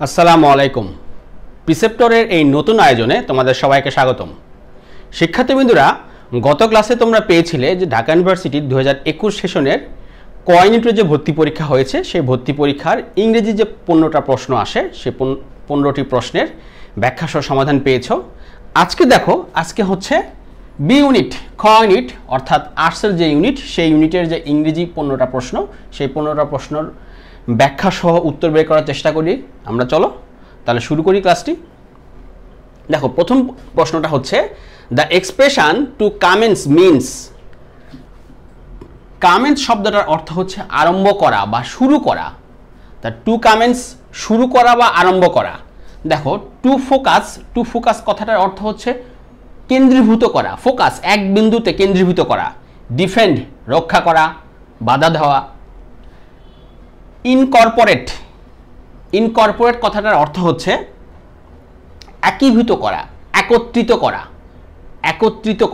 আসসালামু আলাইকুম। প্রিসেপ্টরের এই নতুন আয়োজনে তোমাদের সবাইকে স্বাগতম। শিক্ষার্থীবৃন্দরা, গত ক্লাসে তোমরা পেয়েছিলে যে ঢাকা ইউনিভার্সিটির 2021 সেশনের ক ইউনিটের যে ভর্তি পরীক্ষা হয়েছে, সেই ভর্তি পরীক্ষার ইংরেজি যে 15টা প্রশ্ন আসে, সেই 15টি প্রশ্নের ব্যাখ্যা সহ সমাধান পেয়েছো। আজকে দেখো, আজকে হচ্ছে বি ইউনিট, খ ইউনিট অর্থাৎ আর্টসের যে ইউনিট, সেই ইউনিটের যে ইংরেজি 15টা প্রশ্ন, সেই 15টা প্রশ্নের ব্যাখ্যা সহ উত্তর বের করার চেষ্টা করি আমরা। চলো তাহলে শুরু করি ক্লাসটি। দেখো, প্রথম প্রশ্নটা হচ্ছে দ্য এক্সপ্রেশন টু কামেন্স মিনস। কামেন্স শব্দটার অর্থ হচ্ছে আরম্ভ করা বা শুরু করা। তা টু কামেন্স শুরু করা বা আরম্ভ করা। দেখো, টু ফোকাস কথাটার অর্থ হচ্ছে কেন্দ্রীভূত করা, ফোকাস এক বিন্দুতে কেন্দ্রীভূত করা। ডিফেন্ড রক্ষা করা, বাধা দেওয়া। ইনকর্পোরেট কথাটার অর্থ হচ্ছে একীভূত করা, একত্রিত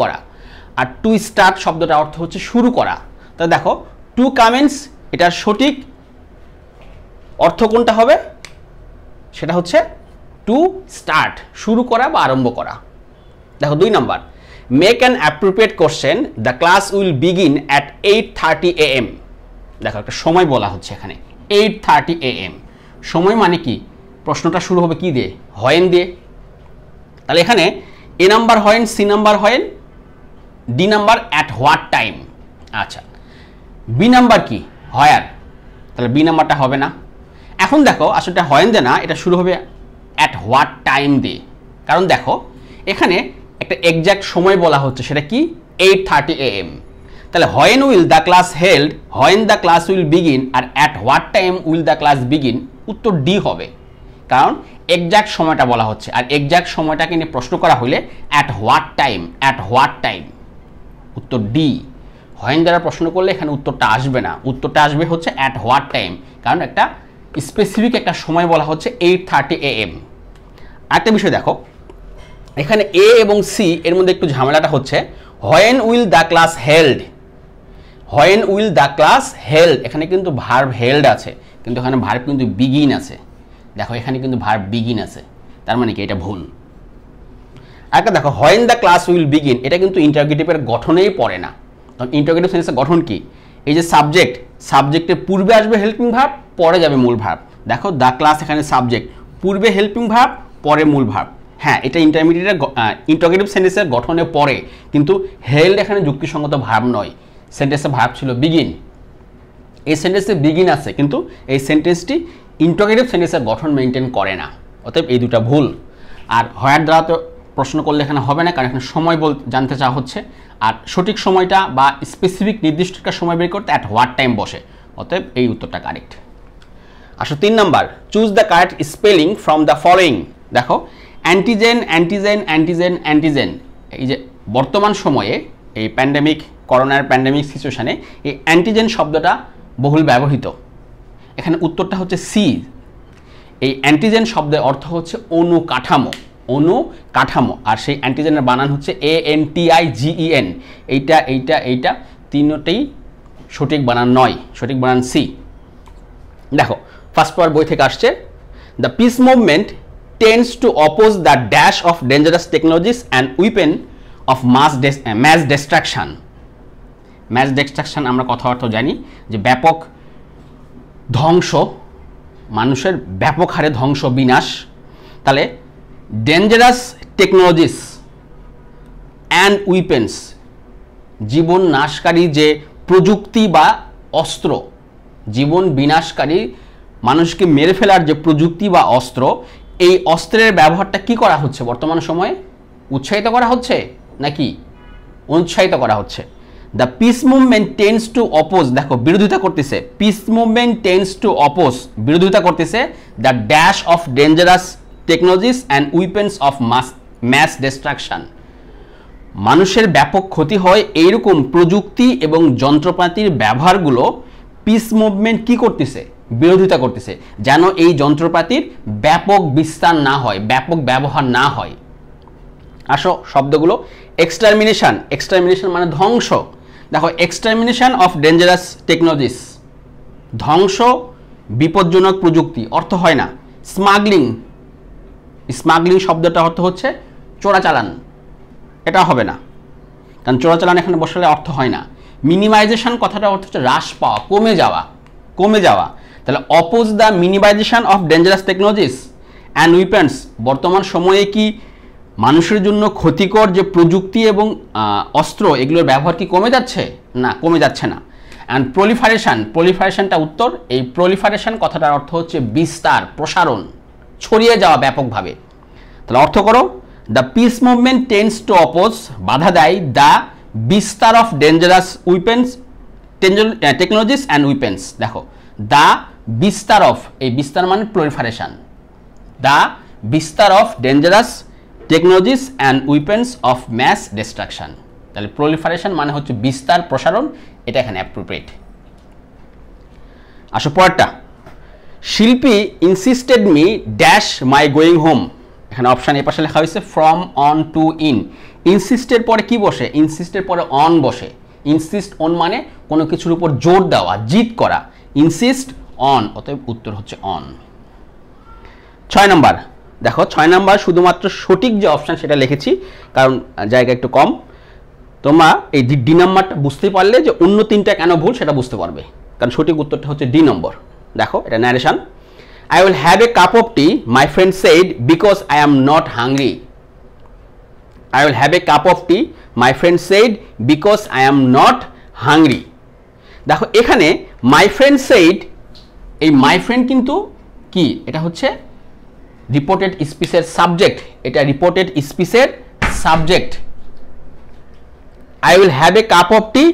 করা। আর টু স্টার্ট শব্দটার অর্থ হচ্ছে শুরু করা। তা দেখো, টু কামেন্স এটার সঠিক অর্থ কোনটা হবে? সেটা হচ্ছে টু স্টার্ট, শুরু করা বা আরম্ভ করা। দেখো 2 number, make an appropriate question, the class will begin at 8:30 AM। দেখো, একটা সময় বলা হচ্ছে এখানে 8:30 AM। সময় মানে কি? প্রশ্নটা শুরু হবে কি দিয়ে? হোয়েন দিয়ে। তাহলে এখানে A number when, C number when, D number at what time. আচ্ছা, বি নাম্বার কি? হোয়ার। তাহলে বি নাম্বারটা হবে না। এখন দেখো, আসলে হোয়েন দিয়ে না, এটা শুরু হবে অ্যাট হোয়াট টাইম দিয়ে। কারণ দেখো, এখানে একটা এক্সাক্ট সময় বলা হচ্ছে, সেটা কি? 8:30 AM। তাহলে when will the class held, when the class will begin, আর at what time will the class begin. উত্তর ডি হবে, কারণ এক্সাক্ট সময়টা বলা হচ্ছে। আর এক্সাক্ট সময়টাকে নিয়ে প্রশ্ন করা হলে অ্যাট হোয়াট টাইম, উত্তর ডি। হোয়েন দ্বারা প্রশ্ন করলে এখানে উত্তরটা আসবে না, উত্তরটা আসবে হচ্ছে অ্যাট হোয়াট টাইম, কারণ একটা স্পেসিফিক একটা সময় বলা হচ্ছে 8:30 AM। আরেকটা বিষয় দেখো, এখানে এ এবং সি এর মধ্যে একটু ঝামেলাটা হচ্ছে when will the class held. When will the class held, এখানে কিন্তু ভার্ব হেল্ড আছে, কিন্তু এখানে ভার্ব কিন্তু বিগিন আছে। দেখো, এখানে কিন্তু ভার্ব বিগিন আছে, তার মানে কি? এটা ভুল। একটা দেখো, when the class will begin, এটা কিন্তু ইন্টারোগেটিভের গঠনেই পড়ে না। কারণ ইন্টারোগেটিভ সেন্সের গঠন কি? এই যে সাবজেক্টের পূর্বে আসবে হেল্পিং ভার্ব, পরে যাবে মূল ভার্ব। দেখো, দ্য ক্লাস এখানে সাবজেক্ট, পূর্বে হেল্পিং ভার্ব, পরে মূল ভার্ব। হ্যাঁ, এটা ইন্টারোগেটিভ সেন্টেন্সের গঠনে পড়ে, কিন্তু হেল্ড এখানে যুক্তিসঙ্গত ভার্ব নয়। সেন্টেন্সে ভার্ব ছিল বিগিন, এই সেন্টেন্সে বিগিন আছে, কিন্তু এই সেন্টেন্সটি ইন্টারোগেটিভ সেন্টেন্সের গঠন মেনটেন করে না। অতএব এই দুটা ভুল। আর হোয়ার দ্বারা তো প্রশ্ন করলে এখানে হবে না, কারণ এখানে সময় জানতে চাওয়া হচ্ছে, আর সঠিক সময়টা বা স্পেসিফিক নির্দিষ্ট একটা সময় বের করতে অ্যাট হোয়াট টাইম বসে। অতএব এই উত্তরটা কারেক্ট। আসো 3 number, choose the correct spelling from the following. দেখো, অ্যান্টিজেন, এই যে বর্তমান সময়ে এই করোনার প্যান্ডেমিক সিচুয়েশনে এই অ্যান্টিজেন শব্দটা বহুল ব্যবহৃত। এখানে উত্তরটা হচ্ছে সি। এই অ্যান্টিজেন শব্দের অর্থ হচ্ছে অনুকাঠামো, আর সেই অ্যান্টিজেনের বানান হচ্ছে ANTIGEN। এইটা তিনটেই সঠিক বানান নয়, সঠিক বানান সি। দেখো, ফার্স্ট পাওয়ার বই থেকে আসছে, the peace movement tends to oppose the dash of dangerous technologies and weapon of mass destruction. Mass destruction আমরা কথা অর্থ জানি যে ব্যাপক ধ্বংস, মানুষের ব্যাপক হারে ধ্বংস, বিনাশ। তাহলে ডেঞ্জারাস টেকনোলজিস অ্যান্ড উইপেন্স, জীবন নাশকারী যে প্রযুক্তি বা অস্ত্র, জীবন বিনাশকারী, মানুষকে মেরে ফেলার যে প্রযুক্তি বা অস্ত্র, এই অস্ত্রের ব্যবহারটা কি করা হচ্ছে বর্তমান সময়ে? উৎসাহিত করা হচ্ছে নাকি উৎসাহিত করা হচ্ছে? The peace movement tends to oppose, দেখো বিরোধিতা করতেছে, peace movement tends to oppose, বিরোধিতা করতেছে the dash of dangerous technologies and weapons of mass destruction. মানুষের ব্যাপক ক্ষতি হয় এইরকম প্রযুক্তি এবং যন্ত্রপাতির ব্যবহারগুলো পিস মুভমেন্ট কি করতেছে? বিরোধিতা করতেছে, যেন এই যন্ত্রপাতির ব্যাপক বিস্তার না হয়, ব্যাপক ব্যবহার না হয়। আসো শব্দগুলো, এক্সটারমিনেশন মানে ধ্বংস, দেখো এক্সটারমিনেশন অফ ডেঞ্জারাস টেকনোলজিস, ধ্বংস বিপজ্জনক প্রযুক্তি অর্থ হয় না। স্মাগলিং, স্মাগলিং শব্দটা অর্থ হচ্ছে চোরাচালান, এটা হবে না, কারণ চোরাচালান এখানে বসালে অর্থ হয় না। মিনিমাইজেশন কথাটা অর্থ হচ্ছে হ্রাস পাওয়া, কমে যাওয়া, কমে যাওয়া। তাহলে oppose the minimisation of dangerous technologies and weapons, বর্তমান সময়ে কি মানুষের জন্য ক্ষতিকর যে প্রযুক্তি এবং অস্ত্র এগুলোর ব্যবহার কি কমে যাচ্ছে? না, কমে যাচ্ছে না। অ্যান্ড প্রলিফারেশন, প্রলিফারেশনটা উত্তর। এই প্রলিফারেশন কথাটার অর্থ হচ্ছে বিস্তার, প্রসারণ, ছড়িয়ে যাওয়া ব্যাপকভাবে। তাহলে অর্থ করো, the peace movement tends to oppose, বাধা দেয় দ্য বিস্তার of dangerous weapons technologies and weapons. দেখো দ্য বিস্তার অফ, এই বিস্তার মানে প্রলিফারেশন, দ্য বিস্তার of dangerous technologies and weapons of mass destruction. তাহলে প্রলিফারেশন মানে হচ্ছে বিস্তার, প্রসারণ, এটা এখানে অ্যাপ্রোপ্রিয়েট। আসো পরেরটা, শিল্পী insisted me dash my going home. এখানে অপশান এ পাশে লেখা হয়েছে ফ্রম, অন, টু, ইন। ইনসিস্টের পরে কি বসে? ইনসিস্টের পরে অন বসে। ইনসিস্ট অন মানে কোনো কিছুর উপর জোর দেওয়া, জিদ করা। ইনসিস্ট অন, অতএব উত্তর হচ্ছে অন। 6 নম্বর, দেখো 6 নম্বর শুধুমাত্র সঠিক যে অপশান সেটা লিখেছি, কারণ জায়গা একটু কম। তোমরা এই ডি নাম্বারটা বুঝতে পারলে যে অন্য 3টা কেন ভুল সেটা বুঝতে পারবে, কারণ সঠিক উত্তরটা হচ্ছে ডি নম্বর। দেখো এটা narration, I will have a cup of tea, my friend said, because I am not hungry. I will have a cup of tea, my friend said, because I am not hungry. দেখো এখানে my friend said, এই my friend কিন্তু কি? এটা হচ্ছে reported স্পিচের subject, এটা reported স্পিচের subject. I will have a cup of tea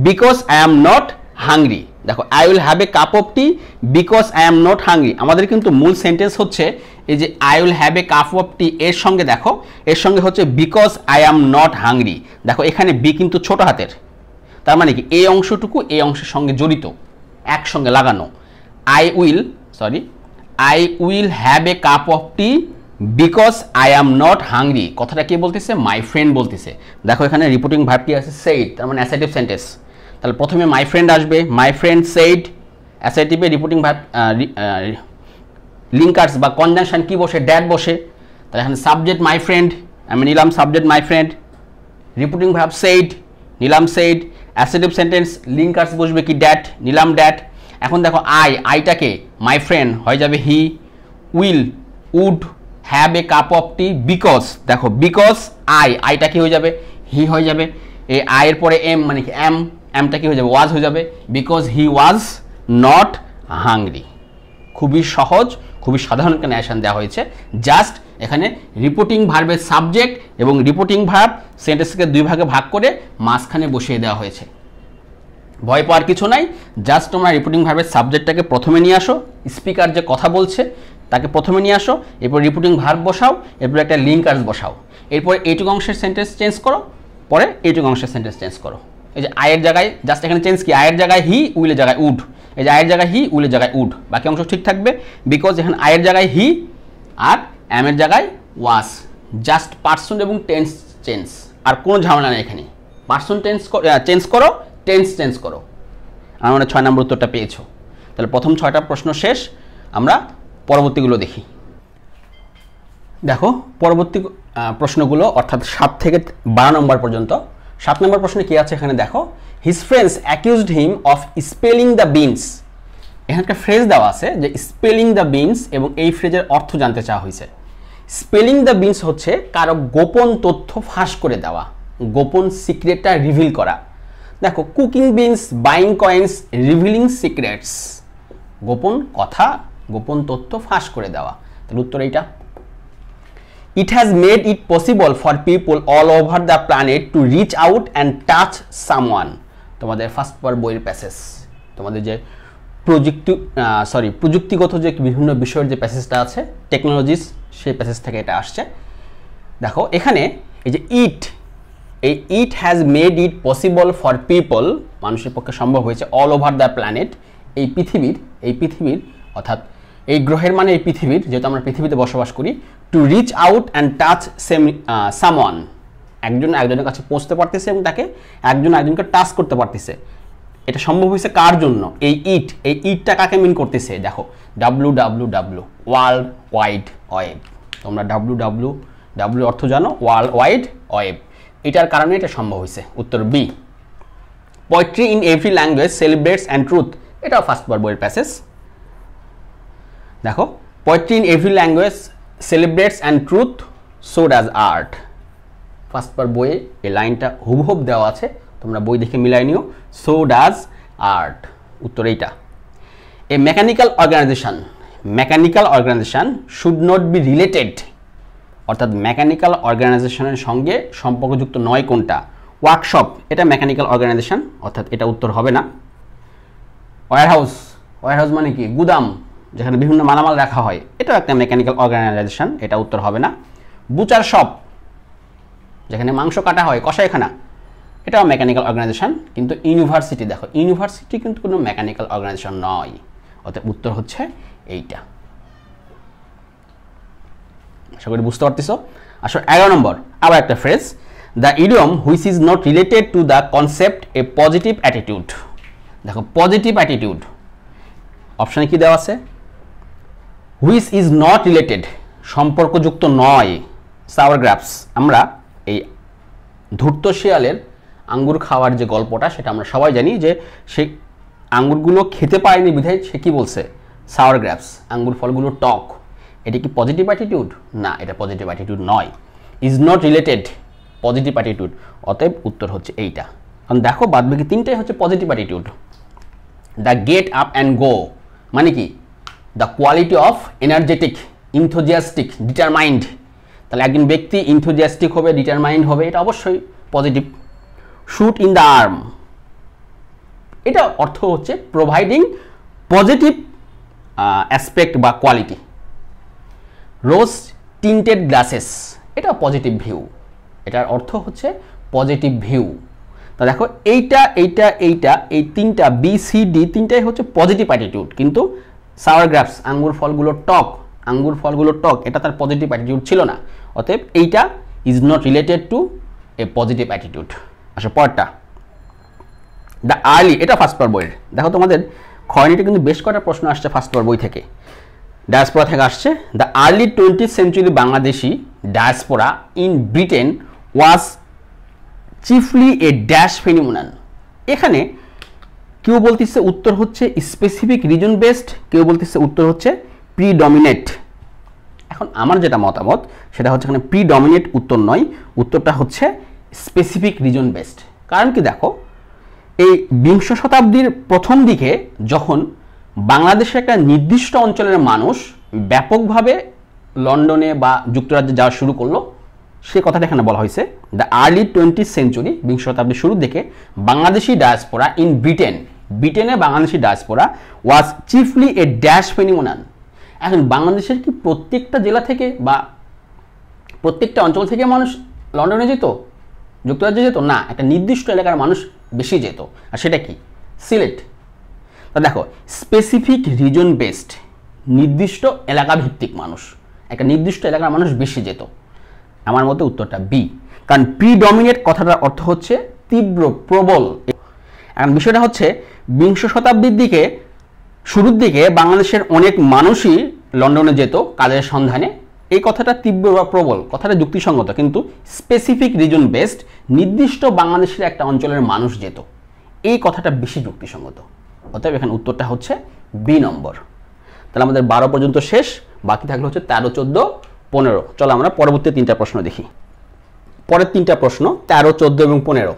because I am not hungry. দেখো I will have a cup of tea because I am not hungry, আমাদের কিন্তু মূল সেন্টেন্স হচ্ছে এই যে I will have a cup of tea এর সঙ্গে দেখো এর সঙ্গে হচ্ছে because I am not hungry। দেখো এখানে বি কিন্তু ছোট হাতের, তার মানে কি এই অংশটুকু এই অংশের সঙ্গে জড়িত, একসঙ্গে লাগানো। I will have a cup of tea because I am not hungry, কথাটা কে বলতেছে? মাই ফ্রেন্ড বলতেছে। দেখো এখানে রিপোর্টিং ভার্বটি আছে said, তার মানে অ্যাসার্টিভ সেন্টেন্স। তাহলে প্রথমে মাই ফ্রেন্ড আসবে, মাই ফ্রেন্ড said, অ্যাসার্টিভে রিপোর্টিং ভার্ব লিঙ্কার্স বা কনজাংশন কি বসে? ড্যাট বসে। তাহলে এখানে সাবজেক্ট মাই ফ্রেন্ড, আমি নিলাম subject my friend, reporting verb said, নিলাম said, অ্যাসার্টিভ সেন্টেন্স লিঙ্কার্স বসবে কি? ড্যাট, নিলাম ড্যাট। এখন দেখো আইটাকে মাই ফ্রেন্ড হয়ে যাবে he, will, would, have a cup of tea because, দেখো বিকজ আইটা কি হয়ে যাবে? হি হয়ে যাবে। এই আয়ের পরে এম মানে কি? এমটা কি হয়ে যাবে? ওয়াজ হয়ে যাবে, because he was not hungry. খুবই সহজ, খুবই সাধারণ একটা ন্যারেশন দেওয়া হয়েছে। জাস্ট এখানে রিপোর্টিং ভার্বের সাবজেক্ট এবং রিপোর্টিং ভার্ব সেন্টেন্সকে 2 ভাগে ভাগ করে মাঝখানে বসিয়ে দেওয়া হয়েছে। ভয় পাওয়ার কিছু নাই, জাস্ট তোমরা রিপোর্টিং ভার্বের সাবজেক্টটাকে প্রথমে নিয়ে আসো, স্পিকার যে কথা বলছে তাকে প্রথমে নিয়ে আসো, এরপর রিপোর্টিং ভার্ব বসাও, এরপর একটা লিঙ্কার্স বসাও, এরপর এইটুকু অংশের সেন্টেন্স চেঞ্জ করো, পরে এইটুকু অংশের সেন্টেন্স চেঞ্জ করো। এই যে আয়ের জায়গায় জাস্ট এখানে চেঞ্জ কি? আয়ের জায়গায় হি, উইলের জায়গায় উড। এই যে আয়ের জায়গায় হি, উইলের জায়গায় উড, বাকি অংশ ঠিক থাকবে। বিকজ এখানে আয়ের জায়গায় হি আর এমের জায়গায় ওয়াজ। জাস্ট পার্সন এবং টেন্স চেঞ্জ, আর কোনো ঝামেলা নেই এখানে। পার্সন চেঞ্জ করো, টেন্স চেঞ্জ করো। আমার মনে হয় 6 নম্বর উত্তরটা পেয়েছো। তাহলে প্রথম 6টা প্রশ্ন শেষ, আমরা পরবর্তীগুলো দেখি। দেখো পরবর্তী প্রশ্নগুলো অর্থাৎ 7 থেকে 12 নম্বর পর্যন্ত। 7 নম্বর প্রশ্নে কি আছে এখানে দেখো, his friends accused him of spelling the beans. এখানে একটা ফ্রেজ দেওয়া আছে যে স্পেলিং দ্য বিনস, এবং এই ফ্রেজের অর্থ জানতে চাওয়া হয়েছে। স্পেলিং দ্য বিনস হচ্ছে কারো গোপন তথ্য ফাঁস করে দেওয়া, গোপন সিক্রেটটা রিভিল করা। দেখো cooking beans, buying coins, revealing secrets, গোপন কথা, গোপন তথ্য ফাঁস করে দেওয়া। তাহলে উত্তর এইটা। It has made it possible for people all over the planet to reach out and touch someone. তোমাদের ফার্স্ট পার বইয়ের প্যাসেজ, তোমাদের যে প্রযুক্তিগত যে বিভিন্ন বিষয়ের যে প্যাসেজটা আছে, টেকনোলজিস, সেই প্যাসেজ থেকে এটা আসছে। দেখো এখানে এই যে it has made it possible for people, মানুষের পক্ষে সম্ভব হয়েছে, অল ওভার দ্য প্ল্যানেট, এই পৃথিবীর অর্থাৎ এই গ্রহের মানে এই পৃথিবীর, যেহেতু আমরা পৃথিবীতে বসবাস করি, to reach out and touch someone, একজন একজনের কাছে পৌঁছতে পারতেছে এবং তাকে একজন একজনকে টাচ করতে পারতেছে। এটা সম্ভব হয়েছে কার জন্য? এই ইটটা কাকে মিন করতেছে? দেখো WWW, ওয়ার্ল্ড ওয়াইড ওয়েব। তোমরা WWW অর্থ জানো, ওয়ার্ল্ড ওয়াইড ওয়েব, এটার কারণে এটা সম্ভব হয়েছে। উত্তর B. Poetry in every language celebrates and truth, এটাও ফার্স্ট বার বইয়ের প্যাসেজ। দেখো poetry in every language celebrates and truth so does art, first বার বইয়ে এই লাইনটা হুবহুব দেওয়া আছে, তোমরা বই দেখে মিলাই নিও। সো ডাজ আর্ট, উত্তর এইটা। A mechanical organisation should not be related, অর্থাৎ মেকানিক্যাল অর্গানাইজেশনের সঙ্গে সম্পর্কযুক্ত নয় কোনটা? ওয়ার্কশপ, এটা মেকানিক্যাল অর্গানাইজেশন, অর্থাৎ এটা উত্তর হবে না। ওয়্যারহাউস মানে কি? গুদাম, যেখানে বিভিন্ন মালামাল রাখা হয়, এটাও একটা মেকানিক্যাল অর্গানাইজেশন, এটা উত্তর হবে না। বুচার শপ, যেখানে মাংস কাটা হয়, কসাইখানা, এটাও মেকানিক্যাল অর্গানাইজেশন। কিন্তু ইউনিভার্সিটি, দেখো ইউনিভার্সিটি কিন্তু কোনো মেকানিক্যাল অর্গানাইজেশন নয়, অর্থাৎ উত্তর হচ্ছে এইটা। আশা করি বুঝতে পারতেছো। আসলে 11 নম্বর, আবার একটা phrase, the idiom which is not related to the concept A positive attitude. দেখো পজিটিভ অ্যাটিটিউড অপশানে কি দেওয়া আছে? হুইচ ইজ নট রিলেটেড, সম্পর্কযুক্ত নয়। সাওয়ার গ্রাপস, আমরা এই ধূর্ত শিয়ালের আঙ্গুর খাওয়ার যে গল্পটা, সেটা আমরা সবাই জানি, যে সে আঙ্গুরগুলো খেতে পারেনি বিধায় সে কি বলছে? সাওয়ার গ্রাপস, আঙ্গুর ফলগুলো টক। এটা কি পজিটিভ অ্যাটিটিউড? না, এটা পজিটিভ অ্যাটিটিউড নয়। Is not related, positive attitude, অতএব উত্তর হচ্ছে এইটা। কারণ দেখো বাদবাকি তিনটাই হচ্ছে positive attitude. The get up and go মানে কি? The quality of energetic, enthusiastic, determined. তাহলে একজন ব্যক্তি ইনথোজিয়াস্টিক হবে, ডিটারমাইন্ড হবে, এটা অবশ্যই positive. Shot in the arm, এটা অর্থ হচ্ছে প্রোভাইডিং পজিটিভ অ্যাসপেক্ট বা কোয়ালিটি। রোজ টিন্টেড গ্লাসেস, এটা পজিটিভ ভিউ, এটার অর্থ হচ্ছে পজিটিভ ভিউ। তা দেখো এইটা এই তিনটা BCD তিনটাই হচ্ছে পজিটিভ অ্যাটিটিউড, কিন্তু সাওয়ার গ্রাপস, আঙ্গুর ফলগুলো টক, এটা তার পজিটিভ অ্যাটিটিউড ছিল না, অতএব এইটা is not related to A positive attitude. আচ্ছা পরেরটা, দ্য আর্লি, এটা ফার্স্ট পার বইয়ের। দেখো তোমাদের খয়নিতে কিন্তু বেশ কয়েকটা প্রশ্ন আসছে ফার্স্ট পার বই থেকে, ডায়াসপোরা থেকে আসছে। The early 20th century Bangladeshi diaspora in Britain was chiefly a dash phenomenon. এখানে কেউ বলতেছে উত্তর হচ্ছে স্পেসিফিক রিজন বেসড, কেউ বলতেছে উত্তর হচ্ছে প্রিডমিনেট। এখন আমার যেটা মতামত সেটা হচ্ছে এখানে প্রিডমিনেট উত্তর নয়, উত্তরটা হচ্ছে স্পেসিফিক রিজন বেসড। কারণ কি দেখো, এই 20 শতাব্দীর প্রথম দিকে যখন বাংলাদেশের একটা নির্দিষ্ট অঞ্চলের মানুষ ব্যাপকভাবে লন্ডনে বা যুক্তরাজ্যে যাওয়া শুরু করলো, সে কথাটা এখানে বলা হয়েছে। দ্য আর্লি 20th সেঞ্চুরি, 20 শতাব্দীর শুরুর দিকে বাংলাদেশি ডায়াসপোরা ইন ব্রিটেনে Bangladeshi diaspora was chiefly a dash phenomenon. এখন বাংলাদেশের কি প্রত্যেকটা জেলা থেকে বা প্রত্যেকটা অঞ্চল থেকে মানুষ লন্ডনে যেত, যুক্তরাজ্যে যেত না, একটা নির্দিষ্ট এলাকার মানুষ বেশি যেত, আর সেটা কি? সিলেট। তা দেখো স্পেসিফিক রিজন বেসড, নির্দিষ্ট এলাকা ভিত্তিক মানুষ, একটা নির্দিষ্ট এলাকার মানুষ বেশি যেত। আমার মতে উত্তরটা বি, কারণ প্রিডমিনেট কথাটার অর্থ হচ্ছে তীব্র, প্রবল। এখন বিষয়টা হচ্ছে 20 শতাব্দীর দিকে শুরুর দিকে বাংলাদেশের অনেক মানুষই লন্ডনে যেত কাজের সন্ধানে, এই কথাটা তীব্র বা প্রবল কথাটা যুক্তিসঙ্গত, কিন্তু স্পেসিফিক রিজন বেসড, নির্দিষ্ট বাংলাদেশের একটা অঞ্চলের মানুষ যেত, এই কথাটা বেশি যুক্তিসঙ্গত। অতএব এখানে উত্তরটা হচ্ছে বি নম্বর। তাহলে আমাদের 12 পর্যন্ত শেষ, বাকি থাকলে হচ্ছে 13, 14, 15। চলো আমরা পরবর্তী 3টা প্রশ্ন দেখি। পরের 3টা প্রশ্ন 13, 14 এবং 15।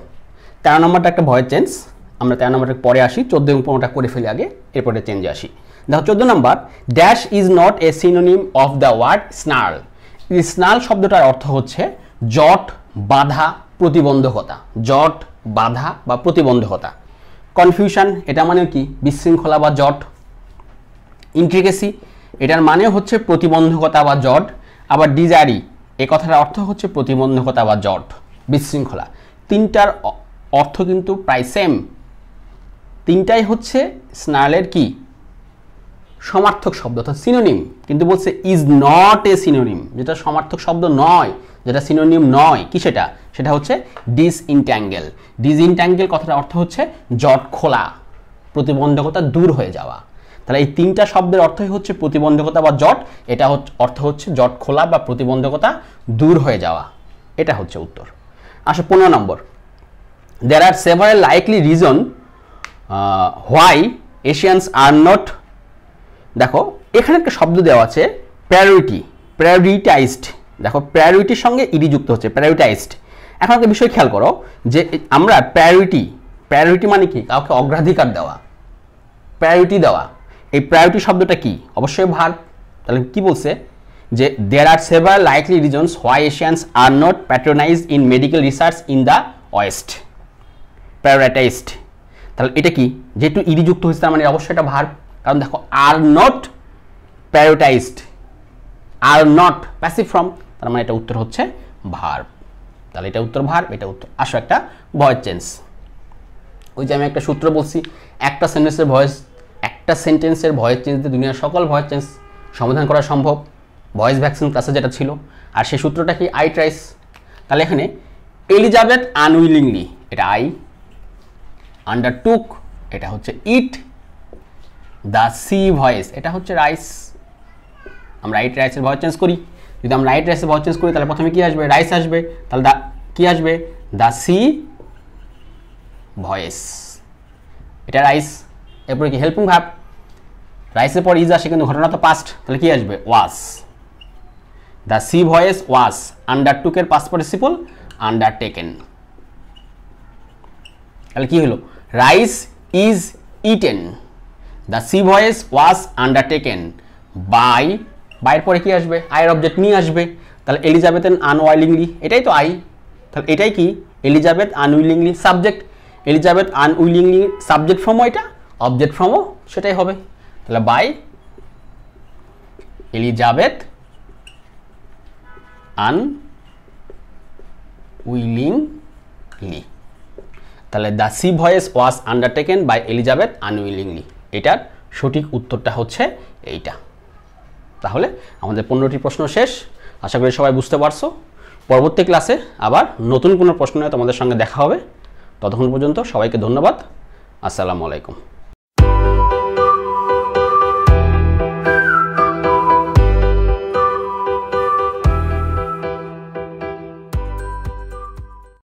13 নম্বরটা একটা ভয়েস চেঞ্জ, আমরা 13 নম্বরটা পরে আসি, 14 এবং 15টা করে ফেলি আগে, এরপরে চেঞ্জে আসি। দেখো 14 নম্বর, dash is not a synonym of the word snarl. Snarl শব্দটার অর্থ হচ্ছে জট, বাধা, প্রতিবন্ধকতা। জট, বাধা বা প্রতিবন্ধকতা। কনফিউশন, এটা মানে কি? বিশৃঙ্খলা বা জট। ইন্ট্রিকেসি, এটার মানে হচ্ছে প্রতিবন্ধকতা বা জট। আবার ডিজারি, এ কথার অর্থ হচ্ছে প্রতিবন্ধকতা বা জট, বিশৃঙ্খলা। তিনটার অর্থ কিন্তু প্রায় সেম, তিনটাই হচ্ছে স্নার্লের কি? সমার্থক শব্দ অর্থাৎ সিনোনিম, কিন্তু বলছে ইজ নট এ সিনোনিম, যেটা সমার্থক শব্দ নয়, যেটা সিনোনিম নয়, কি সেটা? সেটা হচ্ছে ডিসইনট্যাঙ্গেল। ডিসইনট্যাঙ্গেল কথাটার অর্থ হচ্ছে জট খোলা, প্রতিবন্ধকতা দূর হয়ে যাওয়া। তাহলে এই তিনটা শব্দের অর্থই হচ্ছে প্রতিবন্ধকতা বা জট, এটা অর্থ হচ্ছে জট খোলা বা প্রতিবন্ধকতা দূর হয়ে যাওয়া। এটা হচ্ছে উত্তর। আসলে 15 নম্বর, there are several likely reason why Asians are not, দেখো এখানে একটা শব্দ দেওয়া আছে প্রায়োরিটি, প্রায়োরিটাইজড। দেখো প্রায়োরিটির সঙ্গে ইডি যুক্ত হচ্ছে, প্রায়োরিটাইজড। এখন একটা বিষয় খেয়াল করো যে আমরা প্রায়োরিটি মানে কি? কাউকে অগ্রাধিকার দেওয়া, প্রায়োরিটি দেওয়া। এই প্রায়োরিটি শব্দটা কি? অবশ্যই ভার্ব। তাহলে কি বলছে যে there are several likely reasons why Asians are not patronized in medical research in the West. Prioritised, তাহলে এটা কি? যেহেতু ইডি যুক্ত হয়েছে তার মানে অবশ্যই এটা ভার্ব। কারণ দেখো are not prioritised, are not passive form, তার মানে এটা উত্তর হচ্ছে ভার্ব। তাহলে এটা উত্তর ভার্ব, এটা উত্তর। আসো একটা ভয়েস চেঞ্জ। ওই যে আমি একটা সূত্র বলছি, একটা সেন্টেন্সের ভয়েস চেঞ্জ দিয়ে দুনিয়ার সকল ভয়েস চেঞ্জ সমাধান করা সম্ভব, ভয়েস ভ্যাকসিন ক্লাসে যেটা ছিল। আর সেই সূত্রটা কি? I thrice. তাহলে এখানে এলিজাবেথ আনউইলিংলি, এটা আই। আন্ডারটুক, এটা হচ্ছে ইট। দ্য সি ভয়েস, এটা হচ্ছে রাইস। আমরা রাইট রাইসের ভয়েস চেঞ্জ করি। যদি আমরা রাইট রাইসের ভয়েস চেঞ্জ করি তাহলে প্রথমে কি আসবে? রাইস আসবে। তাহলে কি আসবে? দ্য সি ভয়েস, এটা রাইস। এরপরে কি? Helping verb. রাইসের পর ইজ আসে কিন্তু ঘটনা তো পাস্ট, তাহলে কি আসবে? Was. The sea voyage was আন্ডারটুকের পাস্ট পার্টিসিপল আন্ডারটেকেন। তাহলে কি হলো? Rice is eaten, the sea voyage was undertaken by, বাইয়ের পরে কি আসবে? আয়ের অবজেক্ট নিয়ে আসবে। তাহলে এলিজাবেথ আনউইলিংলি, এটাই তো আই। তাহলে এটাই কি? Elizabeth unwillingly subject, Elizabeth unwillingly subject ফর্মও এটা, অবজেক্ট ফর্মও সেটাই হবে। তাহলে বাই এলিজাবেথ আনউইলিংলি। তাহলে the sea voyage was undertaken by Elizabeth unwillingly, এটার সঠিক উত্তরটা হচ্ছে এইটা। তাহলে আমাদের 15টি প্রশ্ন শেষ। আশা করি সবাই বুঝতে পারছো। পরবর্তী ক্লাসে আবার নতুন কোনো প্রশ্ন নিয়ে তোমাদের সঙ্গে দেখা হবে। ততক্ষণ পর্যন্ত সবাইকে ধন্যবাদ। আসসালামু আলাইকুম।